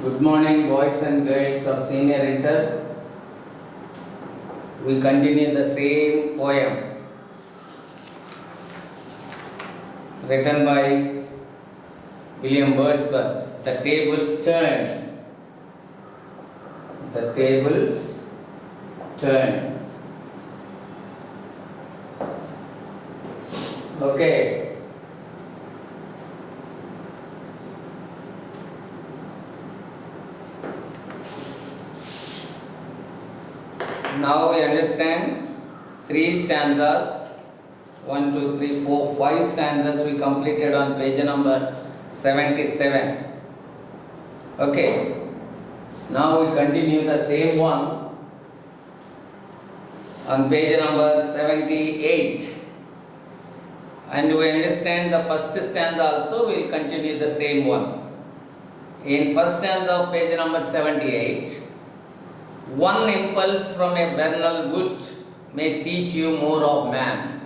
Good morning, boys and girls of Senior Inter. We continue the same poem written by William Wordsworth. The tables turn. The tables turn. Okay. Now we understand 3 stanzas, 1, 2, 3, 4, 5 stanzas we completed on page number 77. Okay, now we continue the same one on page number 78. And we understand the first stanza also, we will continue the same one. In first stanza of page number 78, one impulse from a vernal wood may teach you more of man.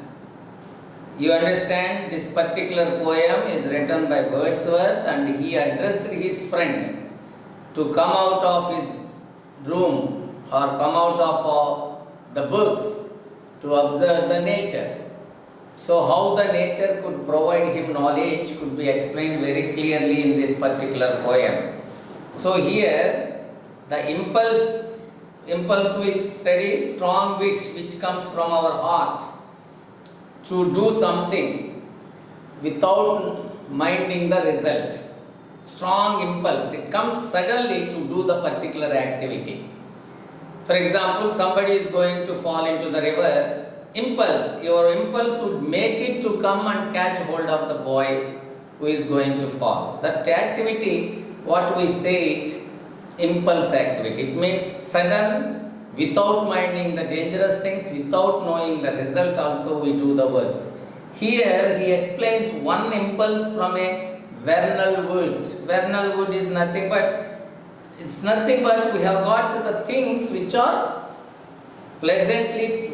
You understand, this particular poem is written by Wordsworth and he addressed his friend to come out of his room or come out of the books to observe the nature. So how the nature could provide him knowledge could be explained very clearly in this particular poem. So here the impulse we study, strong wish which comes from our heart to do something without minding the result. Strong impulse, it comes suddenly to do the particular activity. For example, somebody is going to fall into the river, impulse, your impulse would make it to come and catch hold of the boy who is going to fall. That activity, what we say it, impulse activity. It means sudden, without minding the dangerous things, without knowing the result also we do the works. Here he explains one impulse from a vernal wood. Vernal wood is nothing but, it's nothing but we have got the things which are pleasantly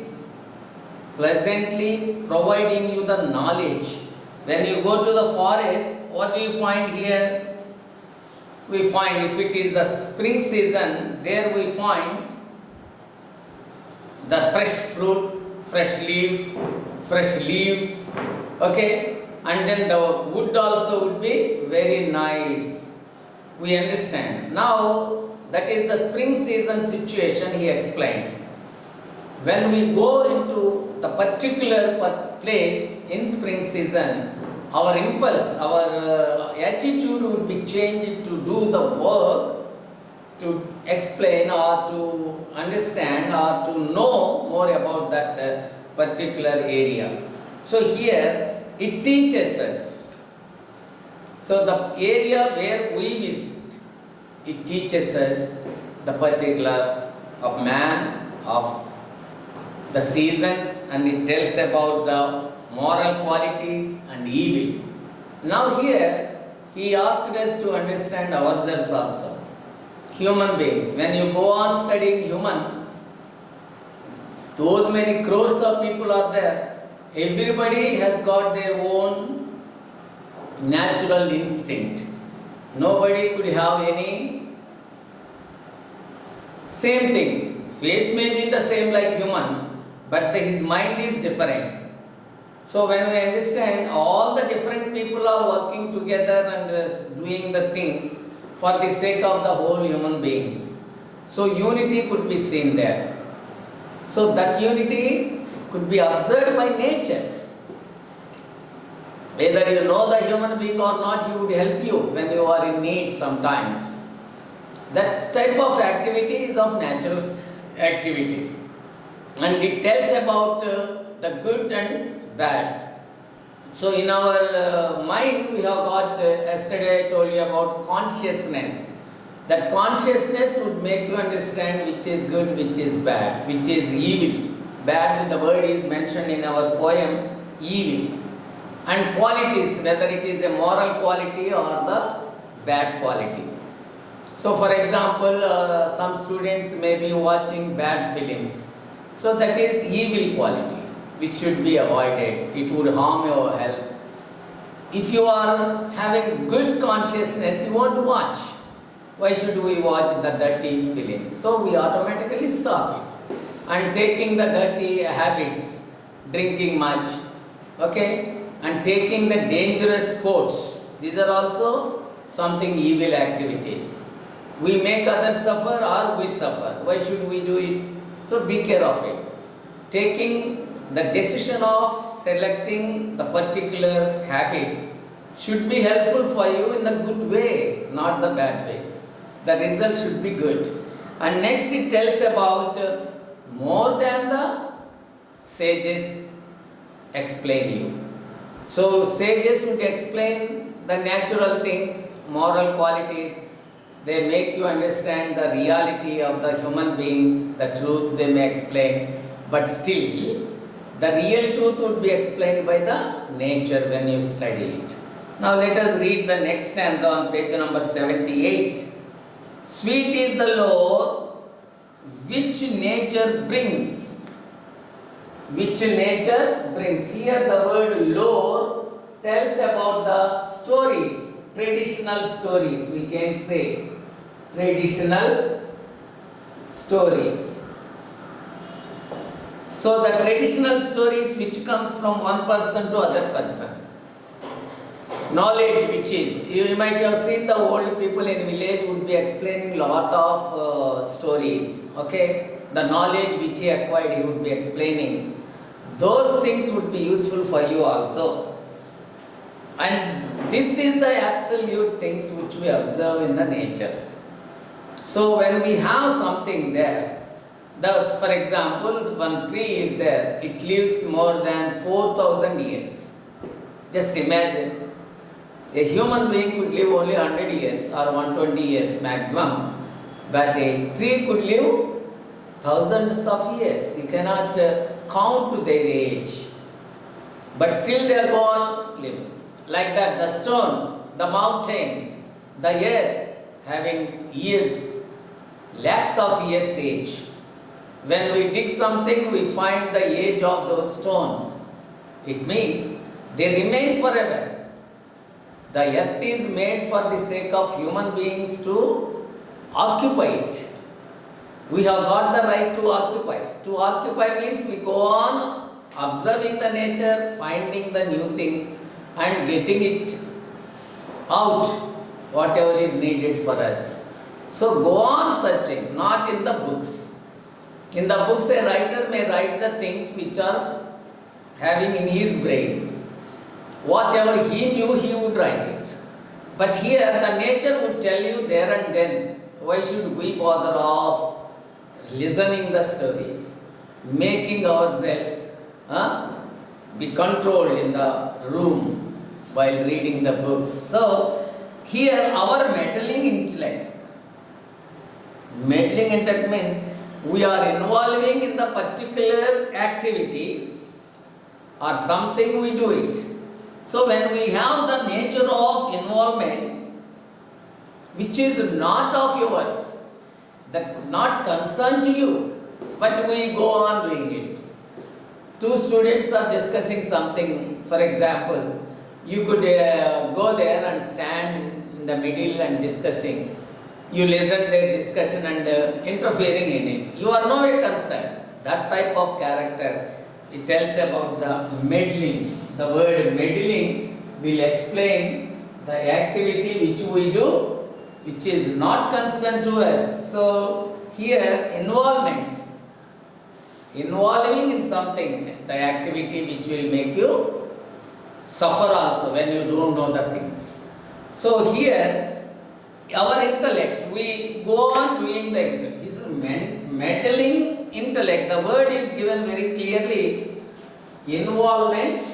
providing you the knowledge. When you go to the forest, what do you find here? We find if it is the spring season, there we find the fresh fruit, fresh leaves, okay, and then the wood also would be very nice. We understand. Now, that is the spring season situation he explained. When we go into the particular place in spring season, our impulse, our attitude would be changed to do the work, to explain or to understand or to know more about that particular area. So here it teaches us. So the area where we visit, it teaches us the particular of man, of the seasons, and it tells about the moral qualities and evil. Now here, he asked us to understand ourselves also. Human beings, when you go on studying human, those many crores of people are there. Everybody has got their own natural instinct. Nobody could have any same thing. Face may be the same like human, but his mind is different. So when we understand all the different people are working together and doing the things for the sake of the whole human beings. So unity could be seen there. So that unity could be observed by nature. Whether you know the human being or not, he would help you when you are in need sometimes. That type of activity is of natural activity. And it tells about the good and bad. So in our mind we have got, yesterday I told you about consciousness. That consciousness would make you understand which is good, which is bad, which is evil. Bad, the word is mentioned in our poem, evil. And qualities, whether it is a moral quality or the bad quality. So for example, some students may be watching bad films. So that is evil quality, which should be avoided. It would harm your health. If you are having good consciousness, you won't watch. why should we watch the dirty films? So we automatically stop it. And taking the dirty habits, drinking much, okay, and taking the dangerous sports, these are also something evil activities. We make others suffer or we suffer. Why should we do it? So be care of it. Taking the decision of selecting the particular habit should be helpful for you in the good way, not the bad ways. The result should be good. And next it tells about more than the sages explain you. So sages would explain the natural things, moral qualities. They make you understand the reality of the human beings, the truth they may explain. But still, the real truth would be explained by the nature when you study it. Now let us read the next stanza on page number 78. Sweet is the lore which nature brings. Which nature brings. Here the word lore tells about the stories, traditional stories, we can say. Traditional stories. So the traditional stories which comes from one person to other person. Knowledge which is, you might have seen the old people in village would be explaining lot of stories, okay. The knowledge which he acquired, he would be explaining. Those things would be useful for you also. And this is the absolute things which we observe in the nature. So when we have something there, thus for example, one tree is there, it lives more than 4,000 years. Just imagine, a human being could live only 100 years or 120 years maximum, but a tree could live thousands of years. You cannot count their age, but still they are gone living. Like that, the stones, the mountains, the earth having years, lakhs of years age. When we dig something, we find the age of those stones. It means they remain forever. The earth is made for the sake of human beings to occupy it. We have got the right to occupy. To occupy means we go on observing the nature, finding the new things and getting it out, whatever is needed for us. So go on searching, not in the books. In the books, a writer may write the things which are having in his brain. Whatever he knew, he would write it. But here, the nature would tell you there and then. Why should we bother of listening the stories, making ourselves be controlled in the room while reading the books? So, here our meddling intellect means we are involving in the particular activities or something, we do it. So when we have the nature of involvement which is not of yours, that not concerned to you, but we go on doing it. Two students are discussing something, for example, you could go there and stand in the middle and discussing. You listen their discussion and interfering in it. You are no way concerned. That type of character, it tells about the meddling. The word meddling will explain the activity which we do, which is not concerned to us. So here involvement, involving in something, the activity which will make you suffer also when you don't know the things. So here our intellect, we go on doing the intellect. This is meddling intellect. The word is given very clearly. Involvement.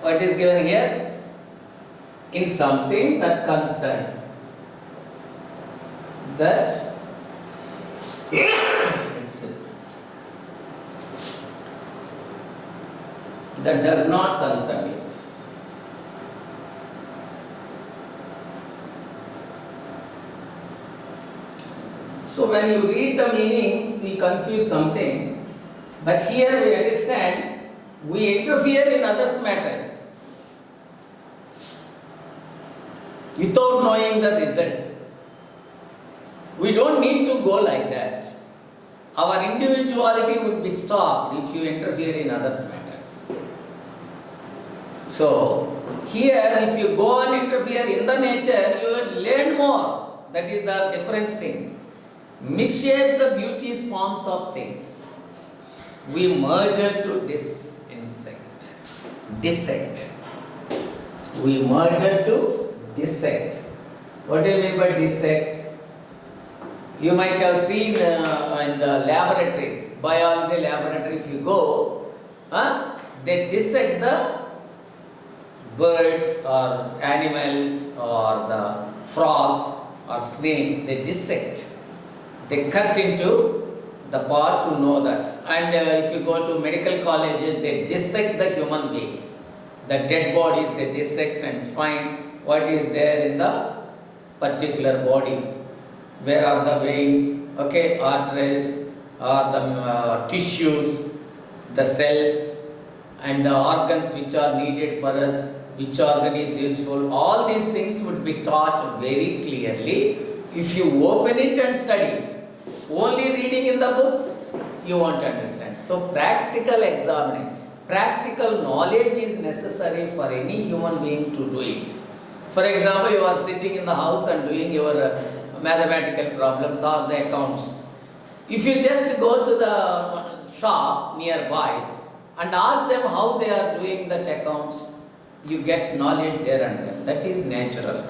What is given here? In something that concern. That that does not concern you. So when you read the meaning, we confuse something. But here we understand, we interfere in others' matters. without knowing the result. We don't need to go like that. Our individuality would be stopped if you interfere in others' matters. So, here if you go and interfere in the nature, you will learn more. That is the difference thing. Misshapes the beauties forms of things. We murder to dissect. We murder to dissect. What do you mean by dissect? You might have seen in the laboratories, biology laboratory, if you go, they dissect the birds or animals or the frogs or snakes, they dissect. They cut into the part to know that. And if you go to medical colleges, they dissect the human beings. The dead bodies, they dissect and find what is there in the particular body. Where are the veins, arteries, or the tissues, the cells, and the organs which are needed for us, which organ is useful. All these things would be taught very clearly if you open it and study. Only reading in the books, you won't understand. So practical examining, practical knowledge is necessary for any human being to do it. For example, you are sitting in the house and doing your mathematical problems or the accounts. If you just go to the shop nearby and ask them how they are doing that accounts, you get knowledge there and then. That is natural.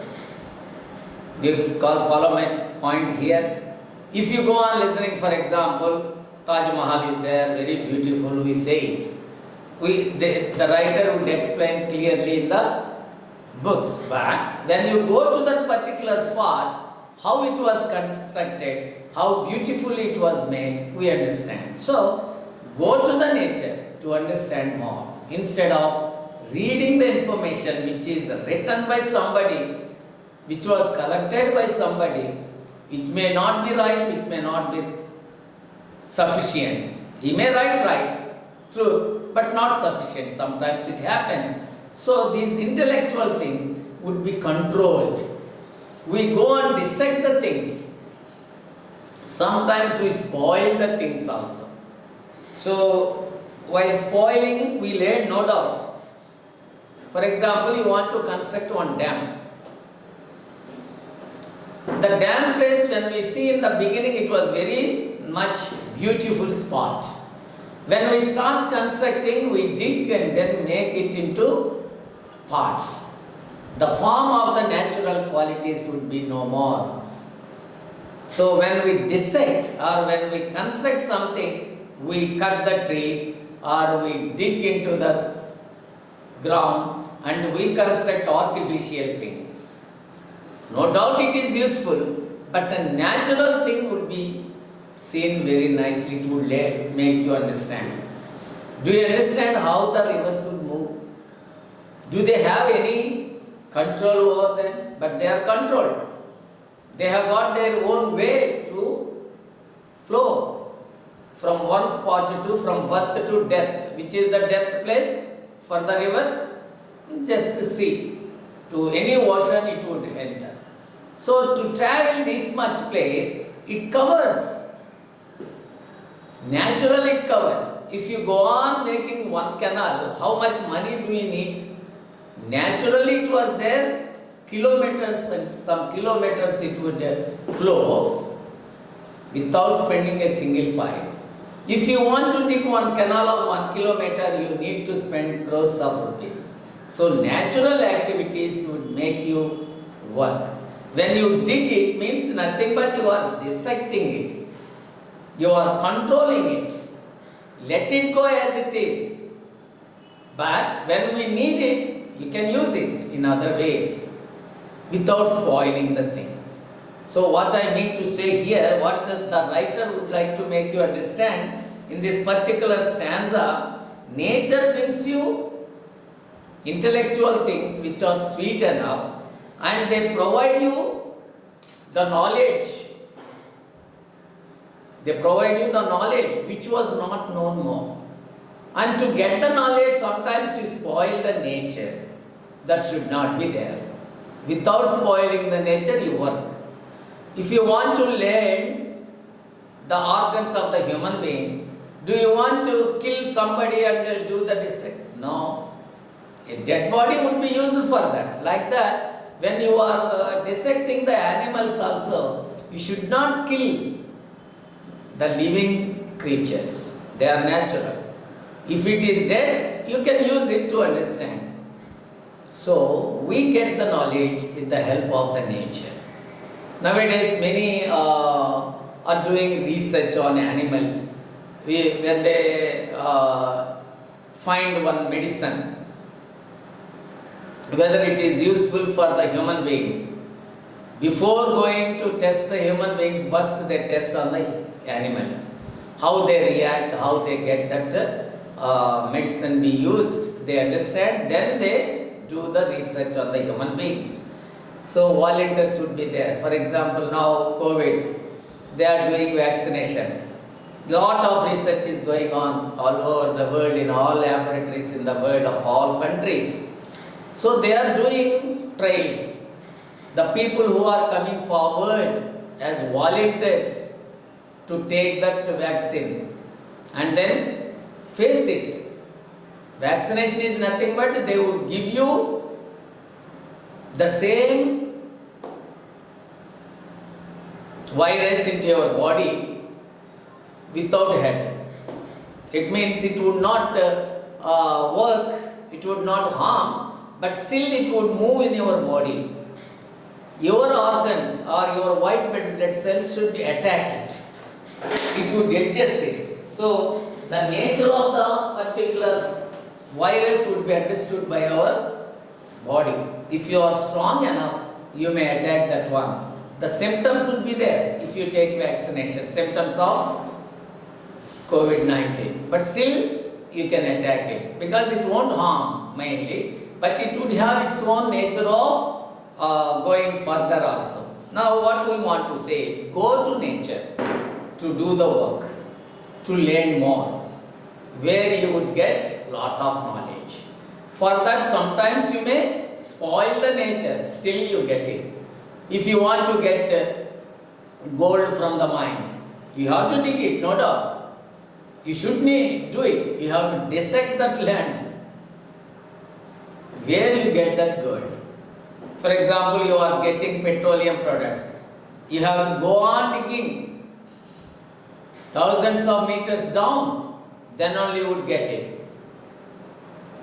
You follow my point here? If you go on listening, for example, Taj Mahal is there, very beautiful, we say it. The writer would explain clearly in the books, but when you go to that particular spot, how it was constructed, how beautifully it was made, we understand. So, go to the nature to understand more, instead of reading the information which is written by somebody, which was collected by somebody, which may not be right, which may not be sufficient. He may write truth, but not sufficient. Sometimes it happens. So these intellectual things would be controlled. We go and dissect the things. Sometimes we spoil the things also. So while spoiling, we learn, no doubt. For example, you want to construct one dam. The dam place, when we see in the beginning, it was very much beautiful spot. When we start constructing, we dig and then make it into parts. The form of the natural qualities would be no more. So when we dissect or when we construct something, we cut the trees or we dig into the ground and we construct artificial things. No doubt it is useful, but a natural thing would be seen very nicely to make you understand. Do you understand how the rivers would move? Do they have any control over them? But they are controlled. They have got their own way to flow from one spot to, from birth to death. Which is the death place for the rivers? Just to see. To any ocean it would enter. So to travel this much place, it covers. Naturally it covers. If you go on making one canal, how much money do you need? Naturally it was there, kilometers and some kilometers it would flow without spending a single pipe. If you want to dig one canal of 1 kilometer, you need to spend crores of rupees. So natural activities would make you work. When you dig it, means nothing but you are dissecting it. You are controlling it. Let it go as it is. But when we need it, you can use it in other ways without spoiling the things. So what I mean to say here, what the writer would like to make you understand, in this particular stanza, nature brings you intellectual things which are sweet enough, and they provide you the knowledge. They provide you the knowledge which was not known more. And to get the knowledge, sometimes you spoil the nature. That should not be there. Without spoiling the nature, you work. If you want to learn the organs of the human being, do you want to kill somebody and do the dissect? No. A dead body would be used for that. Like that, when you are dissecting the animals also, you should not kill the living creatures. They are natural. If it is dead, you can use it to understand. So, we get the knowledge with the help of the nature. Nowadays, many are doing research on animals. When they find one medicine, whether it is useful for the human beings, before going to test the human beings, first they test on the animals. How they react, how they get that medicine be used, they understand, then they do the research on the human beings. So volunteers would be there. For example, now COVID, they are doing vaccination. Lot of research is going on all over the world, in all laboratories in the world of all countries. So they are doing trials. The people who are coming forward as volunteers to take that vaccine and then face it. Vaccination is nothing but they will give you the same virus into your body without head. It means it would not work, it would not harm, but still it would move in your body. Your organs or your white blood cells should attack it. It would digest it. So the nature of the particular virus would be understood by our body. If you are strong enough, you may attack that one. The symptoms would be there if you take vaccination, symptoms of COVID-19. But still, you can attack it because it won't harm mainly, but it would have its own nature of going further also. Now, what we want to say, go to nature to do the work, to learn more, where you would get lot of knowledge. For that, sometimes you may spoil the nature, still you get it. If you want to get gold from the mine, you have to dig it, no doubt. You should do it. You have to dissect that land. Where you get that gold? For example, you are getting petroleum product. You have to go on digging thousands of meters down, then only you would get it.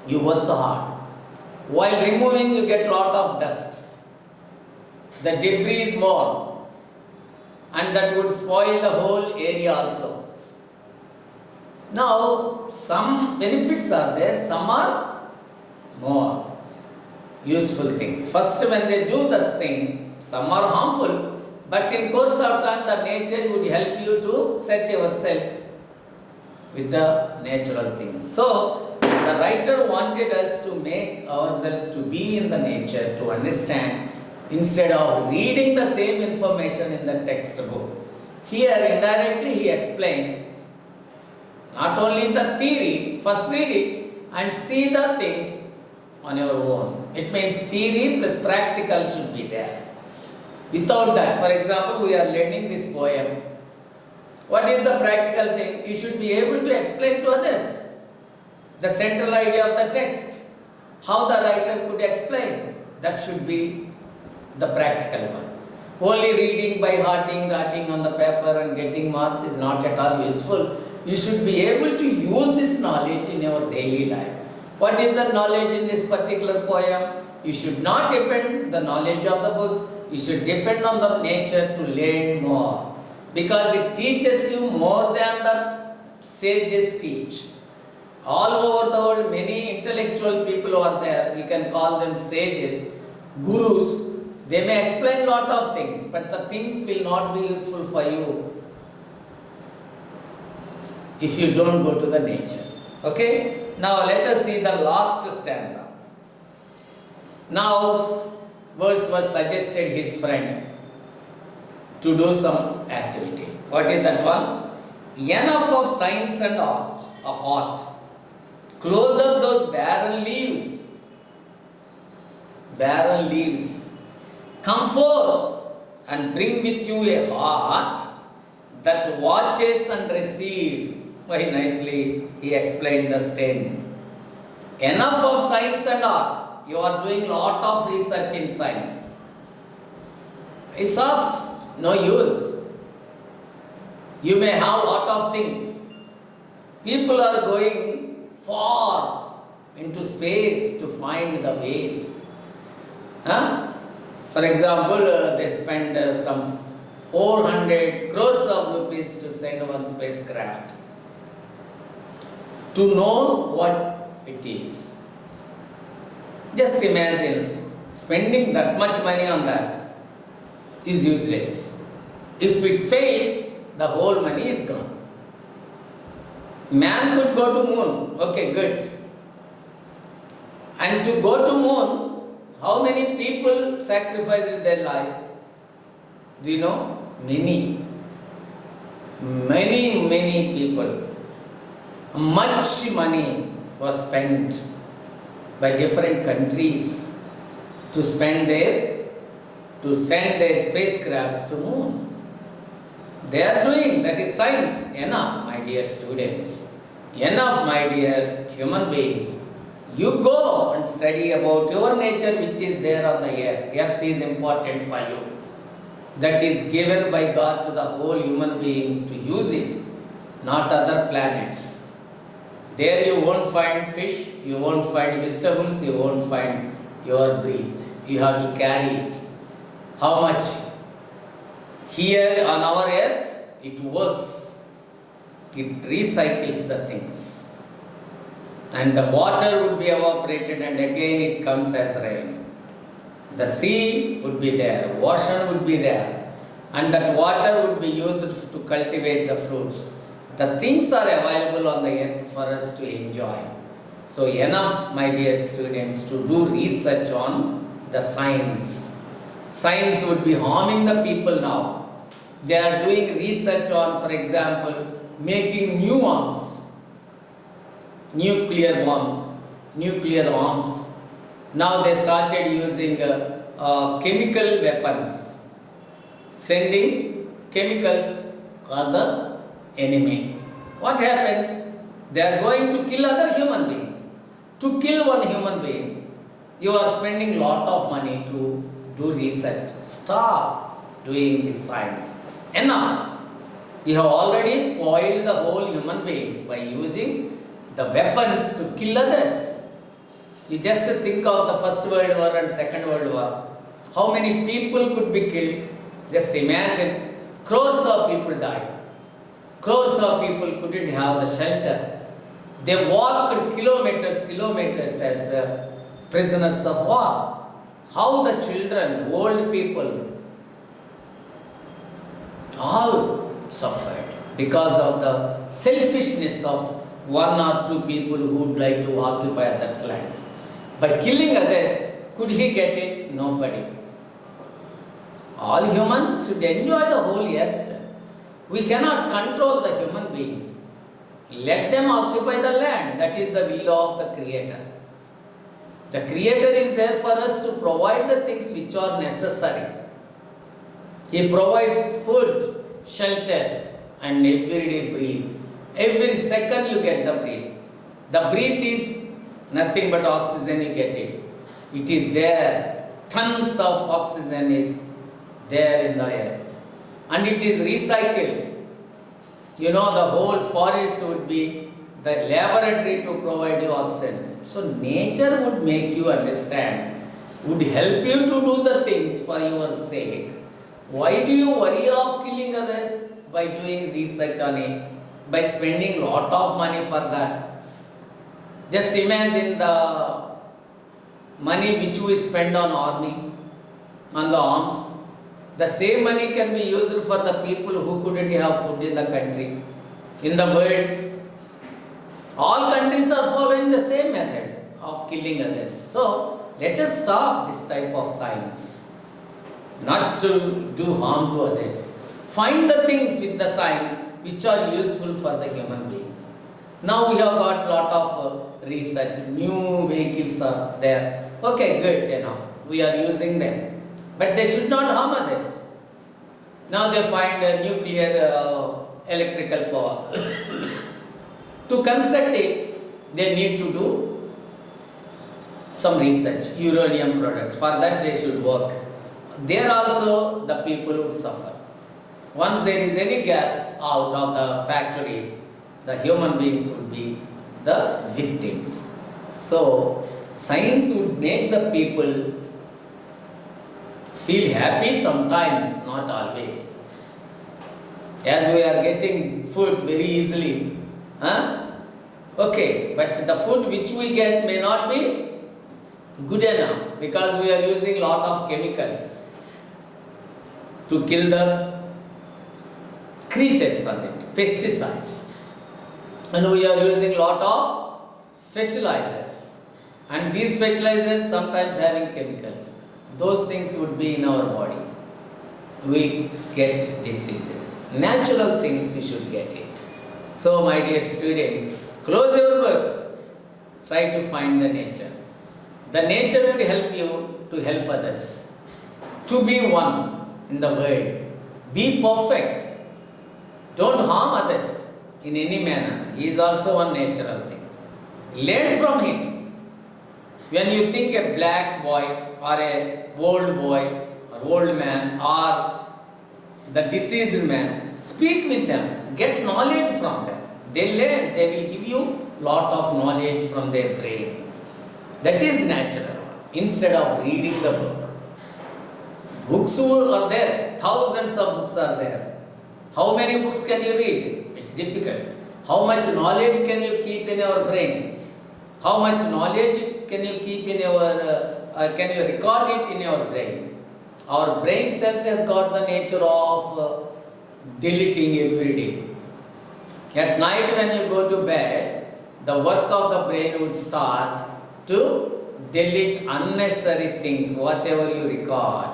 You work hard. While removing, you get lot of dust. The debris is more, and that would spoil the whole area also. Now, some benefits are there, some are more useful things. First, when they do this thing, some are harmful, but in course of time, the nature would help you to set yourself with the natural things. So, the writer wanted us to make ourselves to be in the nature, to understand, instead of reading the same information in the textbook. Here, indirectly, he explains, not only the theory, first read it and see the things on your own. It means theory plus practical should be there. Without that, for example, we are learning this poem. What is the practical thing? You should be able to explain to others the central idea of the text. How the writer could explain, that should be the practical one. Only reading by hearting, writing on the paper and getting marks is not at all useful. You should be able to use this knowledge in your daily life. What is the knowledge in this particular poem? You should not depend the knowledge of the books. You should depend on the nature to learn more. Because it teaches you more than the sages teach. All over the world, many intellectual people are there. You can call them sages, gurus. They may explain lot of things, but the things will not be useful for you if you don't go to the nature. Okay? Now let us see the last stanza. Now, verse was suggested his friend to do some activity. What is that one? Enough of science and art. Close up those barren leaves. Barren leaves. Come forth and bring with you a heart that watches and receives. Very nicely he explained the stain. Enough of science and art. You are doing lot of research in science. It's of no use. You may have lot of things. People are going far into space to find the ways. Huh? For example, they spend some 400 crores of rupees to send one spacecraft to know what it is. Just imagine spending that much money on that is useless. If it fails, the whole money is gone. Man could go to moon, okay, good. And to go to moon, how many people sacrificed their lives? Do you know? Many. Many people. Much money was spent by different countries to send their spacecrafts to moon. They are doing, that is science. Enough, my dear students. Enough, my dear human beings. You go and study about your nature which is there on the earth. Earth is important for you. That is given by God to the whole human beings to use it, not other planets. There you won't find fish, you won't find vegetables, you won't find your breath. You have to carry it. How much? Here on our earth, it works. It recycles the things. And the water would be evaporated and again it comes as rain. The sea would be there, ocean would be there, and that water would be used to cultivate the fruits. The things are available on the earth for us to enjoy. So enough, my dear students, to do research on the science. Science would be harming the people now. They are doing research on, for example, making new arms, nuclear bombs, nuclear arms. Now they started using chemical weapons, sending chemicals on the enemy. What happens? They are going to kill other human beings. To kill one human being, you are spending lot of money to do research. Stop doing this science. Enough. You have already spoiled the whole human beings by using the weapons to kill others. You just think of the First World War and Second World War. How many people could be killed? Just imagine. Crores of people died. Crores of people couldn't have the shelter. They walked kilometers as prisoners of war. How the children, old people, all suffered because of the selfishness of one or two people who would like to occupy others' lands. By killing others, could he get it? Nobody. All humans should enjoy the whole earth. We cannot control the human beings. Let them occupy the land. That is the will of the Creator. The Creator is there for us to provide the things which are necessary. He provides food, shelter, and everyday breathe. Every second you get the breath. The breath is nothing but oxygen, you get it. It is there. Tons of oxygen is there in the earth. And it is recycled. You know, the whole forest would be the laboratory to provide you oxygen. So nature would make you understand, would help you to do the things for your sake. Why do you worry of killing others by doing research on it, by spending lot of money for that? Just imagine the money which we spend on army, on the arms. The same money can be used for the people who couldn't have food in the country, in the world. All countries are following the same method of killing others. So let us stop this type of science, not to do harm to others. Find the things with the science which are useful for the human beings. Now we have got lot of research, new vehicles are there. Okay, good enough. We are using them. but they should not harm others. Now they find nuclear electrical power. To construct it, they need to do some research, uranium products. For that they should work. There also the people would suffer. Once there is any gas out of the factories, the human beings would be the victims. So, science would make the people feel happy sometimes, not always. As we are getting food very easily, okay, but the food which we get may not be good enough because we are using lot of chemicals to kill the creatures on it, pesticides. And we are using lot of fertilizers. And these fertilizers sometimes having chemicals. Those things would be in our body. We get diseases. Natural things we should get it. So my dear students, close your books. Try to find the nature. The nature will help you to help others. To be one in the world. Be perfect. Don't harm others in any manner. He is also one natural thing. Learn from him. When you think a black boy or a old boy or old man or the deceased man, speak with them. Get knowledge from them. They learn. They will give you lot of knowledge from their brain. That is natural. Instead of reading the book. Books are there. Thousands of books are there. How many books can you read? It's difficult. How much knowledge can you keep in your brain? How much knowledge can you keep in your, can you record it in your brain? Our brain cells has got the nature of deleting every day. At night when you go to bed, the work of the brain would start to delete unnecessary things, whatever you record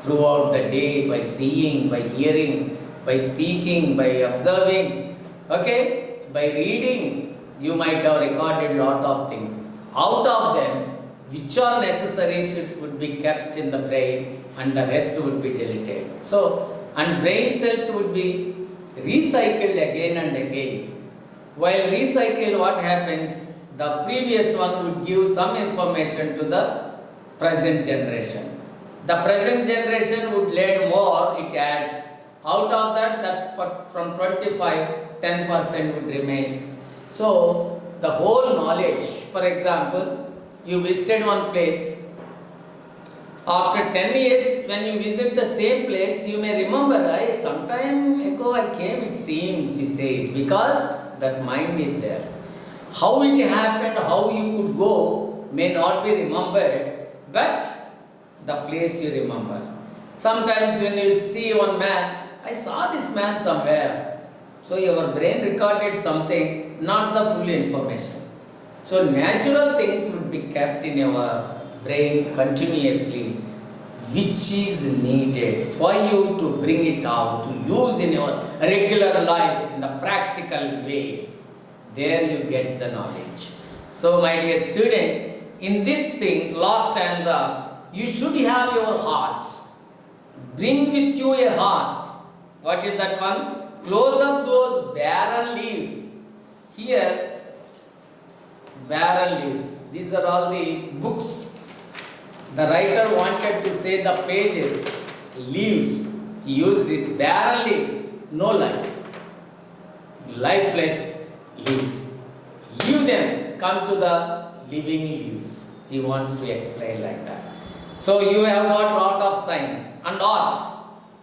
throughout the day, by seeing, by hearing, by speaking, by observing, okay, by reading, you might have recorded lot of things. Out of them, which are necessary would be kept in the brain and the rest would be deleted. So, and brain cells would be recycled again and again. While recycled, what happens? The previous one would give some information to the present generation. The present generation would learn more, it adds. Out of that from 25, 10% would remain. So, the whole knowledge, for example, you visited one place. After 10 years, when you visit the same place, you may remember, some time ago I came, it seems, you say it, because that mind is there. How it happened, how you could go, may not be remembered, but the place you remember. Sometimes when you see one man, I saw this man somewhere. So your brain recorded something, not the full information. So natural things would be kept in your brain continuously, which is needed for you to bring it out, to use in your regular life in the practical way. There you get the knowledge. So my dear students, in these things, last stanza, you should have your heart. Bring with you a heart. What is that one? Close up those barren leaves. Here, barren leaves. These are all the books. The writer wanted to say the pages, leaves. He used it, barren leaves, no life. Lifeless leaves. Leave them, come to the living leaves. He wants to explain like that. So you have got lot of science and art.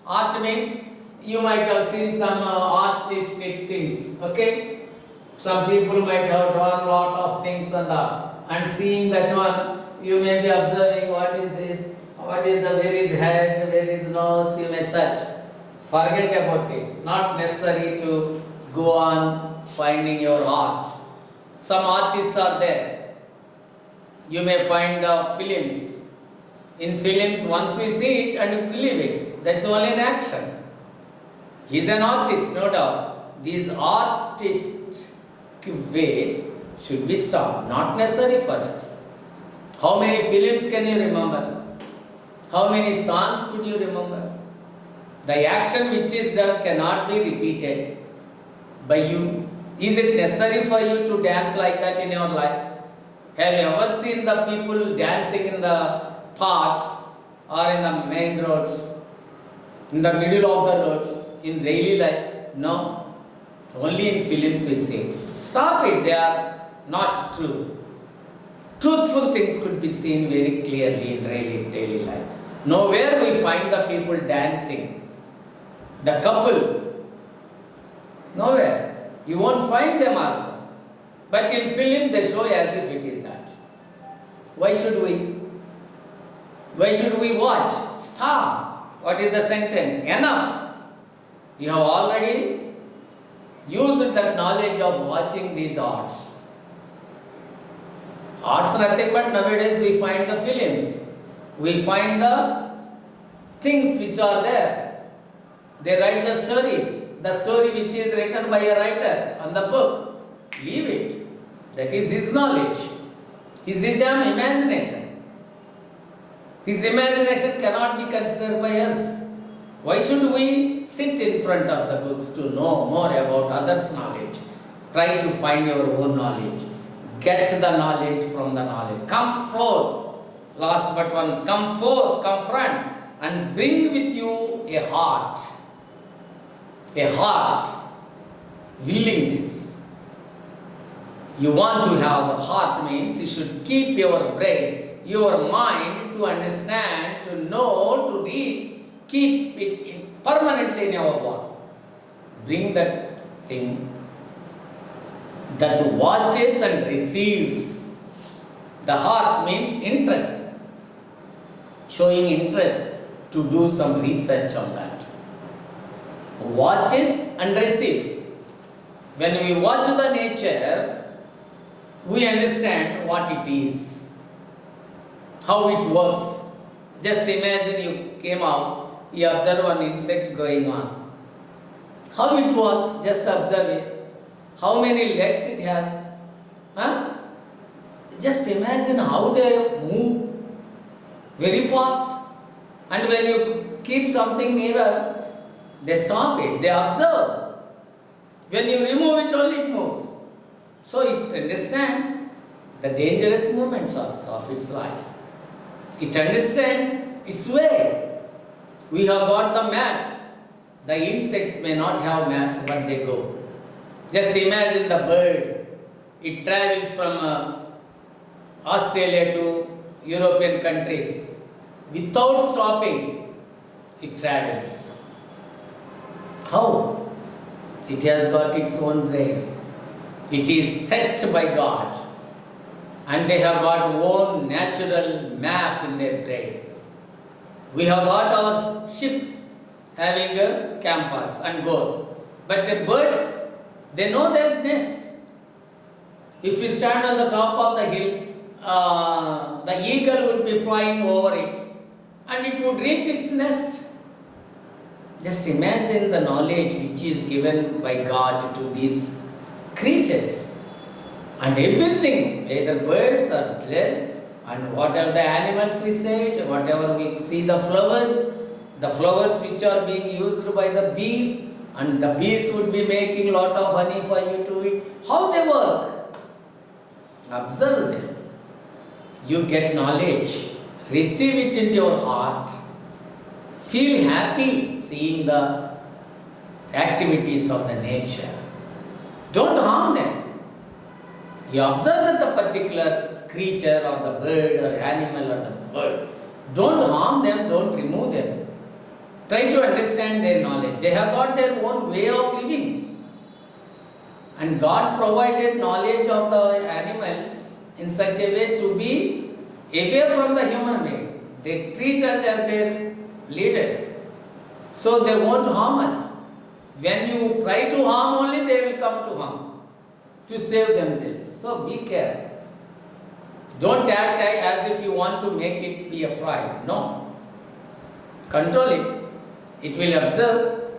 Art means you might have seen some artistic things, okay? Some people might have drawn lot of things on and seeing that one, you may be observing what is this, what is the, where is head, where is nose, you may search. Forget about it. Not necessary to go on finding your art. Some artists are there. You may find the films. In films, once we see it and you believe it, that's only an action. He's an artist, no doubt. These artistic ways should be stopped, not necessary for us. How many films can you remember? How many songs could you remember? The action which is done cannot be repeated by you. Is it necessary for you to dance like that in your life? Have you ever seen the people dancing in the parks or in the main roads, in the middle of the roads, in daily life? No. Only in films we see. Stop it, they are not true. Truthful things could be seen very clearly in daily life. Nowhere we find the people dancing. The couple, nowhere. You won't find them also. But in film they show as if it is that. Why should we? Why should we watch? Stop. What is the sentence? Enough. You have already used that knowledge of watching these arts. Arts nothing but nowadays we find the films. We find the things which are there. They write the stories. The story which is written by a writer on the book. Leave it. That is his knowledge. His imagination. His imagination cannot be considered by us. Why should we sit in front of the books to know more about others' knowledge? Try to find your own knowledge. Get the knowledge from the knowledge. Come forth. Last but once. Come forth, come front, and bring with you a heart. A heart. Willingness. You want to have the heart means you should keep your brain, your mind to understand, to know, to read. Keep it permanently in your work. Bring that thing that watches and receives. The heart means interest. Showing interest to do some research on that. Watches and receives. When we watch the nature, we understand what it is, how it works. Just imagine you came out, you observe an insect going on. How it works, just observe it. How many legs it has. Huh? Just imagine how they move very fast. And when you keep something nearer, they stop it, they observe. When you remove it, only it moves. So it understands the dangerous movements also of its life. It understands its way. We have got the maps. The insects may not have maps, but they go. Just imagine the bird. It travels from Australia to European countries. Without stopping, it travels. How? It has got its own brain. It is set by God. And they have got own natural map in their brain. We have got our ships having a compass and goal. But the birds, they know their nest. If you stand on the top of the hill, the eagle would be flying over it and it would reach its nest. Just imagine the knowledge which is given by God to these creatures. And everything, either birds or and whatever the animals we said, whatever we see the flowers which are being used by the bees, and the bees would be making lot of honey for you to eat. How they work? Observe them. You get knowledge. Receive it into your heart. Feel happy seeing the activities of the nature. Don't harm them. You observe that the particular creature or the bird or animal or the bird. Don't harm them, don't remove them. Try to understand their knowledge. They have got their own way of living. And God provided knowledge of the animals in such a way to be away from the human beings. They treat us as their leaders. So they won't harm us. When you try to harm only, they will come to harm to save themselves. So be careful. Don't act as if you want to make it be a fright. No. Control it. It will observe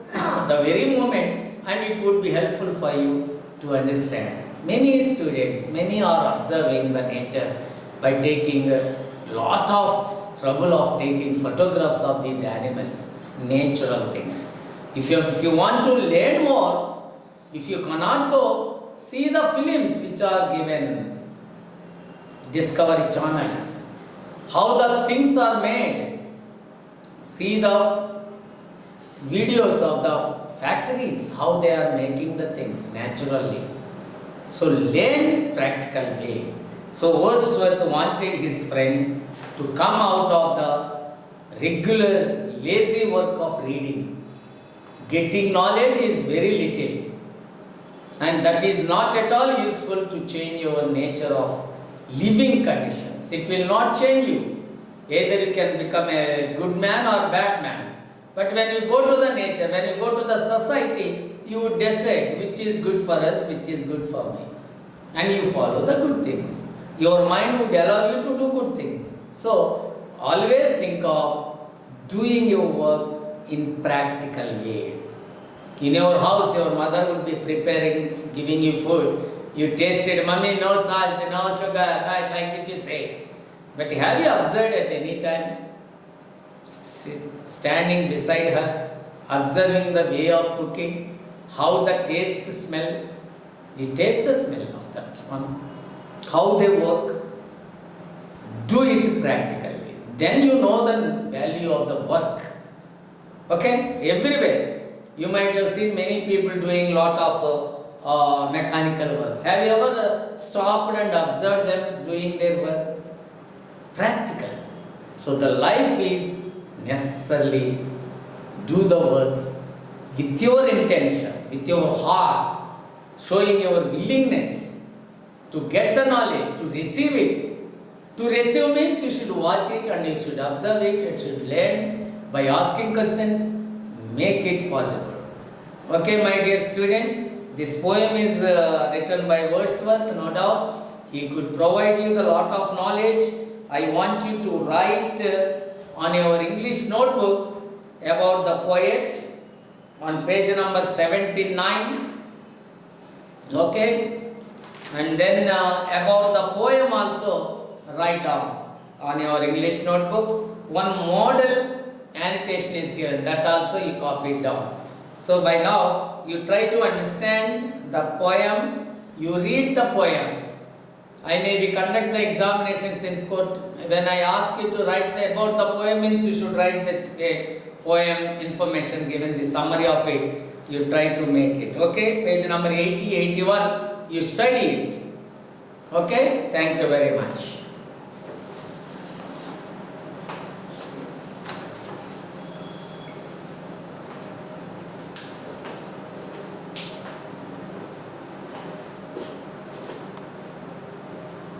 the very moment and it would be helpful for you to understand. Many students, many are observing the nature by taking a lot of trouble of taking photographs of these animals, natural things. If you want to learn more, if you cannot go, see the films which are given, Discovery channels, how the things are made. See the videos of the factories, how they are making the things naturally. So learn practical way. So Wordsworth wanted his friend to come out of the regular lazy work of reading. Getting knowledge is very little, and that is not at all useful to change your nature of living conditions. It will not change you. Either you can become a good man or bad man. But when you go to the nature, when you go to the society, you would decide which is good for us, which is good for me. And you follow the good things. Your mind would allow you to do good things. So, always think of doing your work in practical way. In your house, your mother would be preparing, giving you food. You tasted, "Mummy, no salt, no sugar," right, like that you say. But have you observed at any time, standing beside her, observing the way of cooking, how the taste smell? You taste the smell of that one. How they work. Do it practically. Then you know the value of the work. Okay? Everywhere. You might have seen many people doing lot of mechanical works. Have you ever stopped and observed them doing their work? Practical. So the life is necessarily do the works with your intention, with your heart, showing your willingness to get the knowledge, to receive it. To receive means you should watch it and you should observe it, you should learn by asking questions, make it possible. Okay, my dear students, this poem is written by Wordsworth, no doubt. He could provide you a lot of knowledge. I want you to write on your English notebook about the poet on page number 79. Okay? And then about the poem also write down on your English notebook. One model annotation is given, that also you copy it down. So by now you try to understand the poem, you read the poem. I may be conduct the examination since court. When I ask you to write about the poem means you should write this poem information given, the summary of it. You try to make it. Okay, page number 80, 81. You study it. Okay, thank you very much.